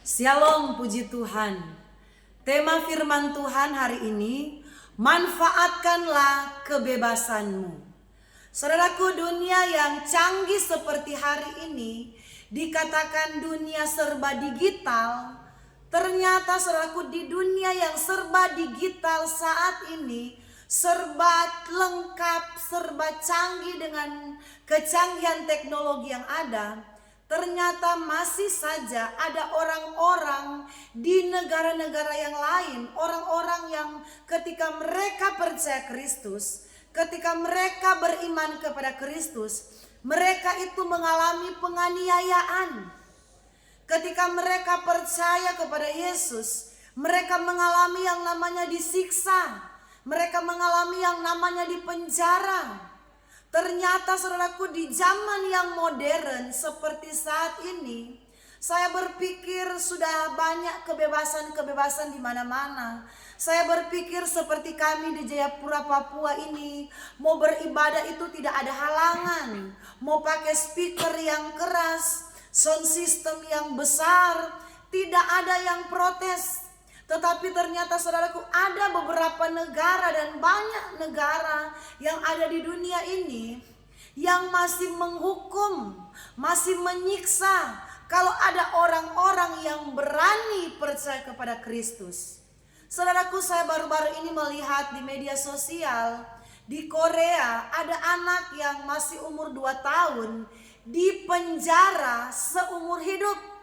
Shalom, puji Tuhan. Tema firman Tuhan hari ini, manfaatkanlah kebebasanmu. Saudaraku, dunia yang canggih seperti hari ini, dikatakan dunia serba digital. Ternyata saudaraku, di dunia yang serba digital saat ini, serba lengkap, serba canggih dengan kecanggihan teknologi yang ada, ternyata masih saja ada orang-orang di negara-negara yang lain, orang-orang yang ketika mereka percaya Kristus, ketika mereka beriman kepada Kristus, mereka itu mengalami penganiayaan. Ketika mereka percaya kepada Yesus, mereka mengalami yang namanya disiksa, mereka mengalami yang namanya dipenjara. Ternyata saudaraku, di zaman yang modern seperti saat ini, saya berpikir sudah banyak kebebasan-kebebasan di mana-mana. Saya berpikir seperti kami di Jayapura, Papua ini, mau beribadah itu tidak ada halangan. Mau pakai speaker yang keras, sound system yang besar, tidak ada yang protes. Tetapi ternyata saudaraku, ada beberapa negara dan banyak negara yang ada di dunia ini yang masih menghukum, masih menyiksa kalau ada orang-orang yang berani percaya kepada Kristus. Saudaraku, saya baru-baru ini melihat di media sosial di Korea ada anak yang masih umur 2 tahun dipenjara seumur hidup.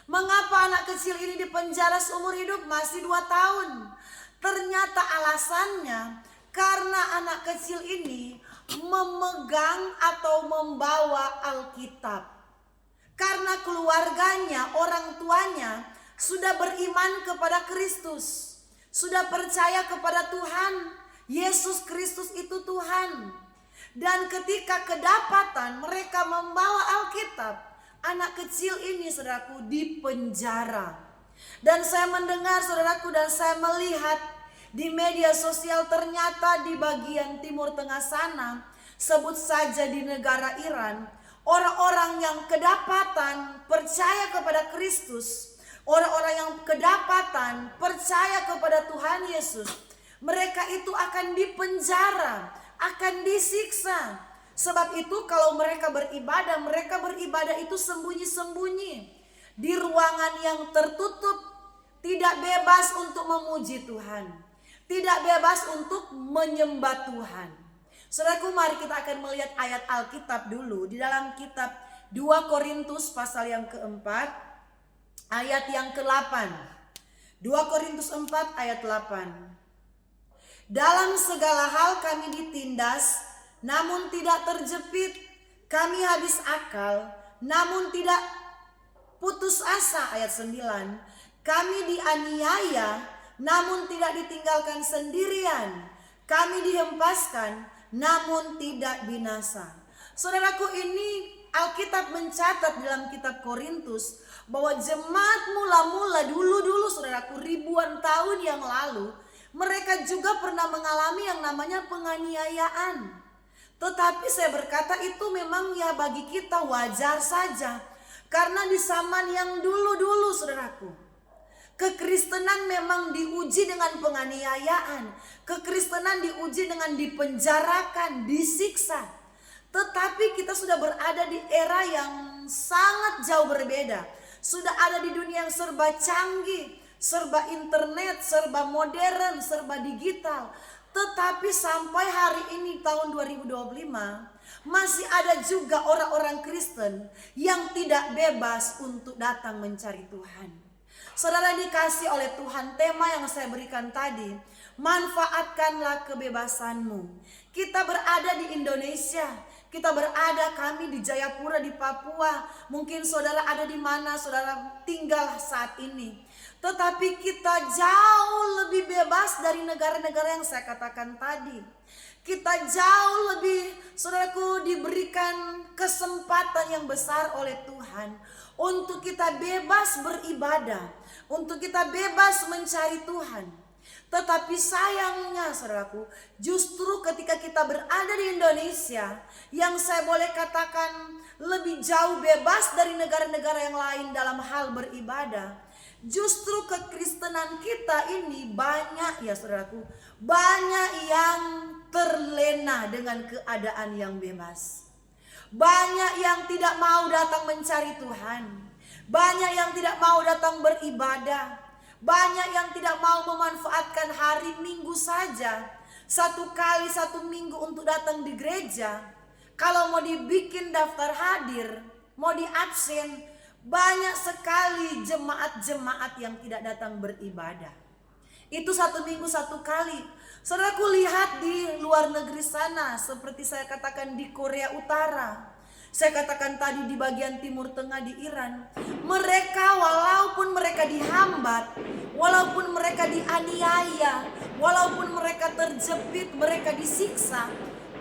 Mengapa anak kecil ini dipenjara seumur hidup? Masih 2 tahun. Ternyata alasannya karena anak kecil ini memegang atau membawa Alkitab. Karena keluarganya, orang tuanya sudah beriman kepada Kristus, sudah percaya kepada Tuhan. Yesus Kristus itu Tuhan. Dan ketika kedapatan mereka membawa Alkitab, anak kecil ini saudaraku dipenjara. Dan saya mendengar saudaraku, dan saya melihat di media sosial, ternyata di bagian timur tengah sana, sebut saja di negara Iran, orang-orang yang kedapatan percaya kepada Kristus, orang-orang yang kedapatan percaya kepada Tuhan Yesus, mereka itu akan dipenjara, akan disiksa. Sebab itu kalau mereka beribadah itu sembunyi-sembunyi di ruangan yang tertutup, tidak bebas untuk memuji Tuhan, tidak bebas untuk menyembah Tuhan. Saudaraku, mari kita akan melihat ayat Alkitab dulu di dalam kitab 2 Korintus pasal yang keempat, ayat yang ke-8. 2 Korintus 4 ayat 8. Dalam segala hal kami ditindas, namun tidak terjepit, kami habis akal, namun tidak putus asa. Ayat 9. Kami dianiaya, namun tidak ditinggalkan sendirian. Kami dihempaskan, namun tidak binasa. Saudaraku, ini Alkitab mencatat dalam kitab Korintus bahwa jemaat mula-mula dulu saudaraku, ribuan tahun yang lalu, mereka juga pernah mengalami yang namanya penganiayaan. Tetapi saya berkata itu memang ya bagi kita wajar saja. Karena di zaman yang dulu saudaraku, kekristenan memang diuji dengan penganiayaan. Kekristenan diuji dengan dipenjarakan, disiksa. Tetapi kita sudah berada di era yang sangat jauh berbeda. Sudah ada di dunia yang serba canggih, serba internet, serba modern, serba digital. Tetapi sampai hari ini tahun 2025 masih ada juga orang-orang Kristen yang tidak bebas untuk datang mencari Tuhan. Saudara dikasih oleh Tuhan, tema yang saya berikan tadi, manfaatkanlah kebebasanmu. Kita berada di Indonesia, kita berada, kami di Jayapura di Papua. Mungkin saudara ada di mana saudara tinggal saat ini. Tetapi kita jauh lebih bebas dari negara-negara yang saya katakan tadi. Kita jauh lebih, saudaraku, diberikan kesempatan yang besar oleh Tuhan untuk kita bebas beribadah, untuk kita bebas mencari Tuhan. Tetapi sayangnya saudaraku, justru ketika kita berada di Indonesia, yang saya boleh katakan lebih jauh bebas dari negara-negara yang lain dalam hal beribadah. Justru kekristenan kita ini banyak ya saudaraku, banyak yang terlena dengan keadaan yang bebas. Banyak yang tidak mau datang mencari Tuhan. Banyak yang tidak mau datang beribadah. Banyak yang tidak mau memanfaatkan hari Minggu saja, 1 kali 1 minggu untuk datang di gereja. Kalau mau dibikin daftar hadir, mau di absen, banyak sekali jemaat-jemaat yang tidak datang beribadah. Itu 1 minggu 1 kali. Saudaraku, lihat di luar negeri sana, seperti saya katakan di Korea Utara, saya katakan tadi di bagian Timur Tengah di Iran. Mereka walaupun mereka dihambat, walaupun mereka dianiaya, walaupun mereka terjepit, mereka disiksa,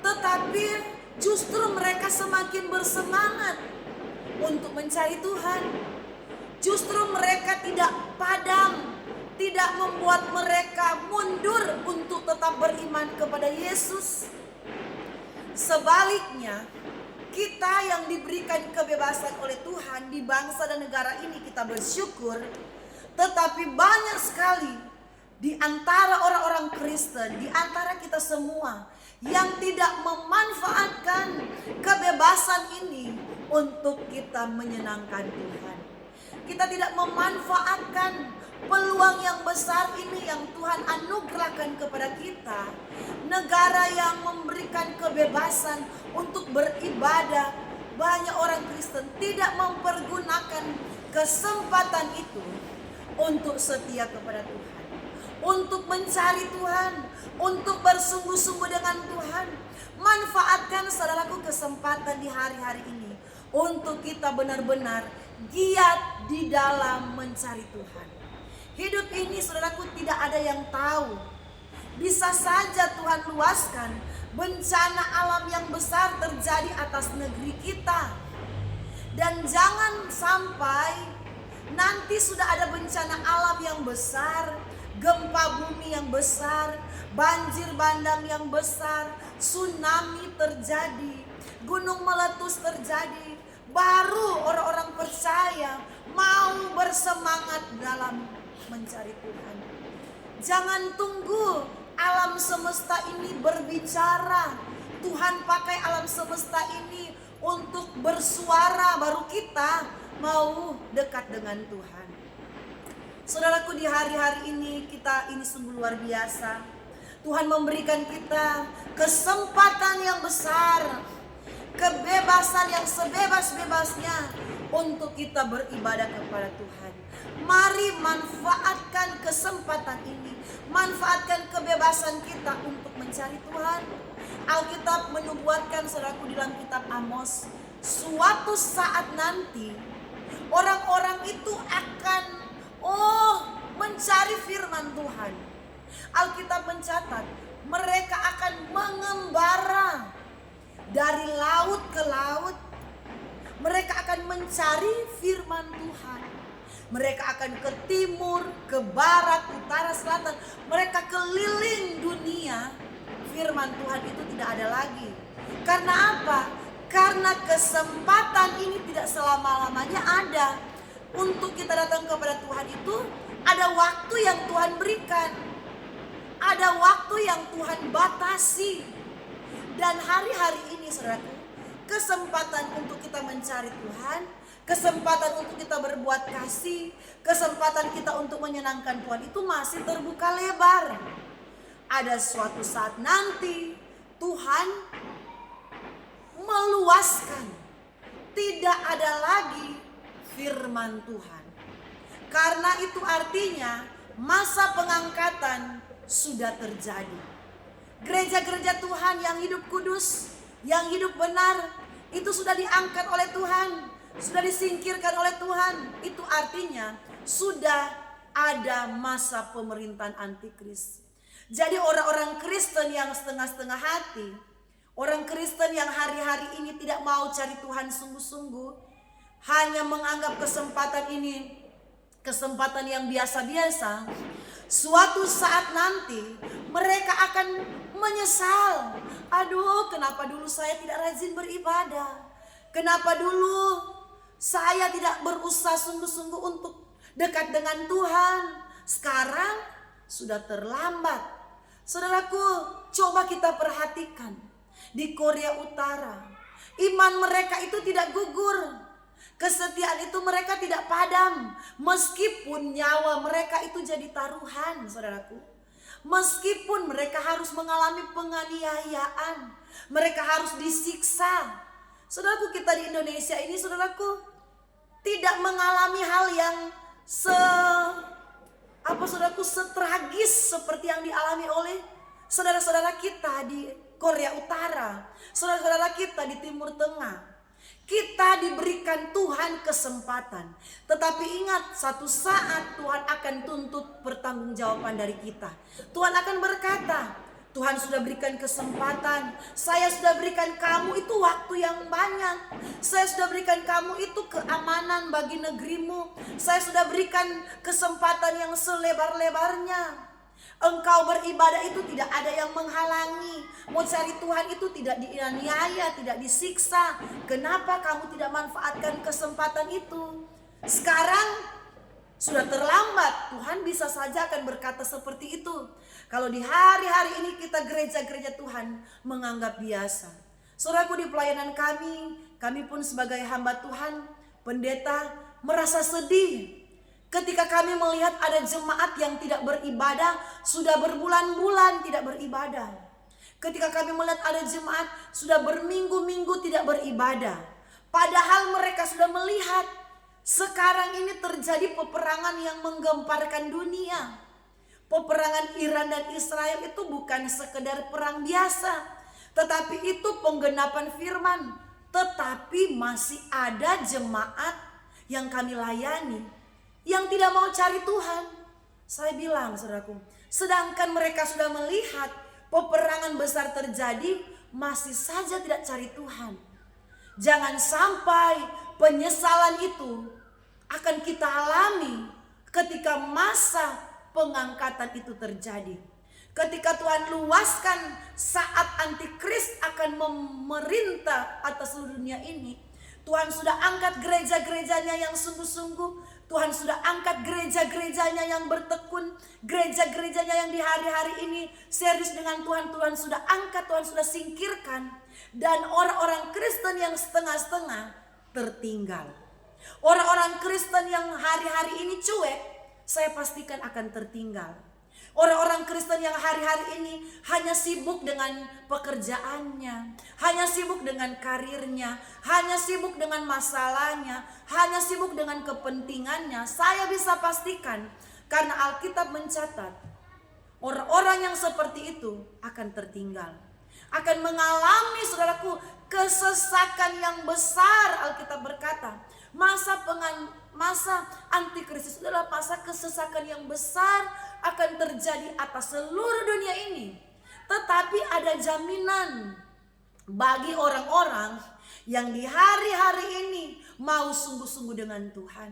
tetapi justru mereka semakin bersemangat untuk mencari Tuhan. Justru mereka tidak padam, tidak membuat mereka mundur untuk tetap beriman kepada Yesus. Sebaliknya, kita yang diberikan kebebasan oleh Tuhan di bangsa dan negara ini, kita bersyukur. Tetapi banyak sekali di antara orang-orang Kristen, di antara kita semua yang tidak memanfaatkan kebebasan ini untuk kita menyenangkan Tuhan. Kita tidak memanfaatkan peluang yang besar ini yang Tuhan anugerahkan kepada kita. Negara yang memberikan kebebasan untuk beribadah. Banyak orang Kristen tidak mempergunakan kesempatan itu untuk setia kepada Tuhan, untuk mencari Tuhan, untuk bersungguh-sungguh dengan Tuhan. Manfaatkan saudaraku kesempatan di hari-hari ini untuk kita benar-benar giat di dalam mencari Tuhan. Hidup ini saudaraku tidak ada yang tahu. Bisa saja Tuhan luaskan bencana alam yang besar terjadi atas negeri kita. Dan jangan sampai nanti sudah ada bencana alam yang besar, gempa bumi yang besar, banjir bandang yang besar, tsunami terjadi, gunung meletus terjadi, baru orang-orang percaya mau bersemangat dalam mencari Tuhan. Jangan tunggu alam semesta ini berbicara. Tuhan pakai alam semesta ini untuk bersuara, baru kita mau dekat dengan Tuhan. Saudaraku, di hari-hari ini kita ini sungguh luar biasa. Tuhan memberikan kita kesempatan yang besar, kebebasan yang sebebas-bebasnya untuk kita beribadah kepada Tuhan. Mari manfaatkan kesempatan ini, manfaatkan kebebasan kita untuk mencari Tuhan. Alkitab menubuatkan saudaraku di dalam kitab Amos, suatu saat nanti orang-orang itu akan mencari firman Tuhan. Alkitab mencatat mereka akan mengembara dari laut ke laut. Mereka akan mencari firman Tuhan. Mereka akan ke timur, ke barat, utara, selatan. Mereka keliling dunia. Firman Tuhan itu tidak ada lagi. Karena apa? Karena kesempatan ini tidak selama-lamanya ada. Untuk kita datang kepada Tuhan itu ada waktu yang Tuhan berikan. Ada waktu yang Tuhan batasi. Dan hari-hari ini saudaraku, kesempatan untuk kita mencari Tuhan, kesempatan untuk kita berbuat kasih, kesempatan kita untuk menyenangkan Tuhan itu masih terbuka lebar. Ada suatu saat nanti Tuhan meluaskan, tidak ada lagi firman Tuhan. Karena itu artinya masa pengangkatan sudah terjadi. Gereja-gereja Tuhan yang hidup kudus, yang hidup benar, itu sudah diangkat oleh Tuhan, sudah disingkirkan oleh Tuhan. Itu artinya sudah ada masa pemerintahan antikris. Jadi orang-orang Kristen yang setengah-setengah hati, orang Kristen yang hari-hari ini tidak mau cari Tuhan sungguh-sungguh, hanya menganggap kesempatan ini kesempatan yang biasa-biasa, suatu saat nanti mereka akan menyesal. Aduh, kenapa dulu saya tidak rajin beribadah? Kenapa dulu saya tidak berusaha sungguh-sungguh untuk dekat dengan Tuhan? Sekarang sudah terlambat. Saudaraku, coba kita perhatikan di Korea Utara. Iman mereka itu tidak gugur. Kesetiaan itu mereka tidak padam. Meskipun nyawa mereka itu jadi taruhan, saudaraku. Meskipun mereka harus mengalami penganiayaan, mereka harus disiksa. Saudaraku, kita di Indonesia ini, saudaraku, tidak mengalami hal yang setragis seperti yang dialami oleh saudara-saudara kita di Korea Utara, saudara-saudara kita di Timur Tengah. Kita diberikan Tuhan kesempatan, tetapi ingat, satu saat Tuhan akan tuntut pertanggungjawaban dari kita. Tuhan akan berkata, Tuhan sudah berikan kesempatan, saya sudah berikan kamu itu waktu yang banyak, saya sudah berikan kamu itu keamanan bagi negerimu, saya sudah berikan kesempatan yang selebar-lebarnya. Engkau beribadah itu tidak ada yang menghalangi. Mau cari Tuhan itu tidak dianiaya, tidak disiksa. Kenapa kamu tidak manfaatkan kesempatan itu? Sekarang sudah terlambat. Tuhan bisa saja akan berkata seperti itu. Kalau di hari-hari ini kita gereja-gereja Tuhan menganggap biasa. Saudaraku, di pelayanan kami pun sebagai hamba Tuhan, pendeta, merasa sedih ketika kami melihat ada jemaat yang tidak beribadah, sudah berbulan-bulan tidak beribadah. Ketika kami melihat ada jemaat sudah berminggu-minggu tidak beribadah. Padahal mereka sudah melihat sekarang ini terjadi peperangan yang menggemparkan dunia. Peperangan Iran dan Israel itu bukan sekedar perang biasa, tetapi itu penggenapan firman. Tetapi masih ada jemaat yang kami layani yang tidak mau cari Tuhan. Saya bilang, saudaraku, sedangkan mereka sudah melihat peperangan besar terjadi, masih saja tidak cari Tuhan. Jangan sampai penyesalan itu akan kita alami ketika masa pengangkatan itu terjadi. Ketika Tuhan luaskan saat antikris akan memerintah atas seluruh dunia ini, Tuhan sudah angkat gereja-gerejanya yang sungguh-sungguh. Tuhan sudah angkat gereja-gerejanya yang bertekun, gereja-gerejanya yang di hari-hari ini serius dengan Tuhan. Tuhan sudah angkat, Tuhan sudah singkirkan. Dan orang-orang Kristen yang setengah-setengah tertinggal. Orang-orang Kristen yang hari-hari ini cuek, saya pastikan akan tertinggal. Orang-orang Kristen yang hari-hari ini hanya sibuk dengan pekerjaannya, hanya sibuk dengan karirnya, hanya sibuk dengan masalahnya, hanya sibuk dengan kepentingannya. Saya bisa pastikan karena Alkitab mencatat orang-orang yang seperti itu akan tertinggal, akan mengalami, saudaraku, kesesakan yang besar. Alkitab berkata, masa antikristus adalah masa kesesakan yang besar akan terjadi atas seluruh dunia ini. Tetapi ada jaminan bagi orang-orang yang di hari-hari ini mau sungguh-sungguh dengan Tuhan,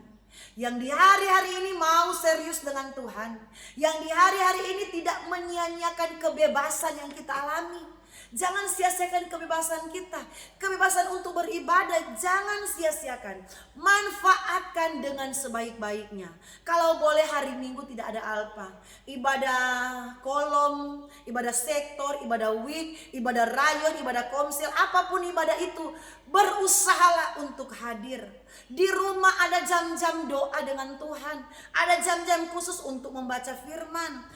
yang di hari-hari ini mau serius dengan Tuhan, yang di hari-hari ini tidak menyia-nyiakan kebebasan yang kita alami. Jangan sia-siakan kebebasan kita. Kebebasan untuk beribadah jangan sia-siakan. Manfaatkan dengan sebaik-baiknya. Kalau boleh hari Minggu tidak ada alpa, ibadah kolom, ibadah sektor, ibadah week, ibadah rayon, ibadah komsel, apapun ibadah itu, berusahalah untuk hadir. Di rumah ada jam-jam doa dengan Tuhan, ada jam-jam khusus untuk membaca firman.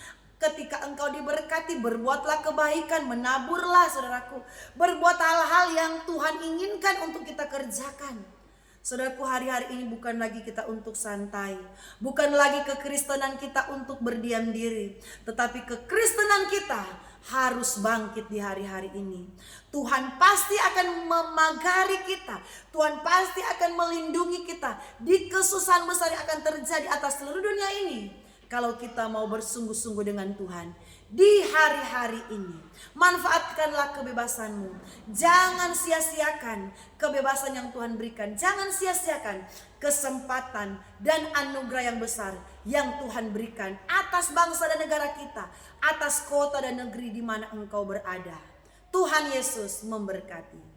Ketika engkau diberkati, berbuatlah kebaikan, menaburlah, saudaraku. Berbuat hal-hal yang Tuhan inginkan untuk kita kerjakan. Saudaraku, hari-hari ini bukan lagi kita untuk santai, bukan lagi kekristenan kita untuk berdiam diri, tetapi kekristenan kita harus bangkit di hari-hari ini. Tuhan pasti akan memagari kita, Tuhan pasti akan melindungi kita di kesusahan besar yang akan terjadi atas seluruh dunia ini. Kalau kita mau bersungguh-sungguh dengan Tuhan di hari-hari ini, manfaatkanlah kebebasanmu. Jangan sia-siakan kebebasan yang Tuhan berikan. Jangan sia-siakan kesempatan dan anugerah yang besar yang Tuhan berikan atas bangsa dan negara kita, atas kota dan negeri di mana engkau berada. Tuhan Yesus memberkati.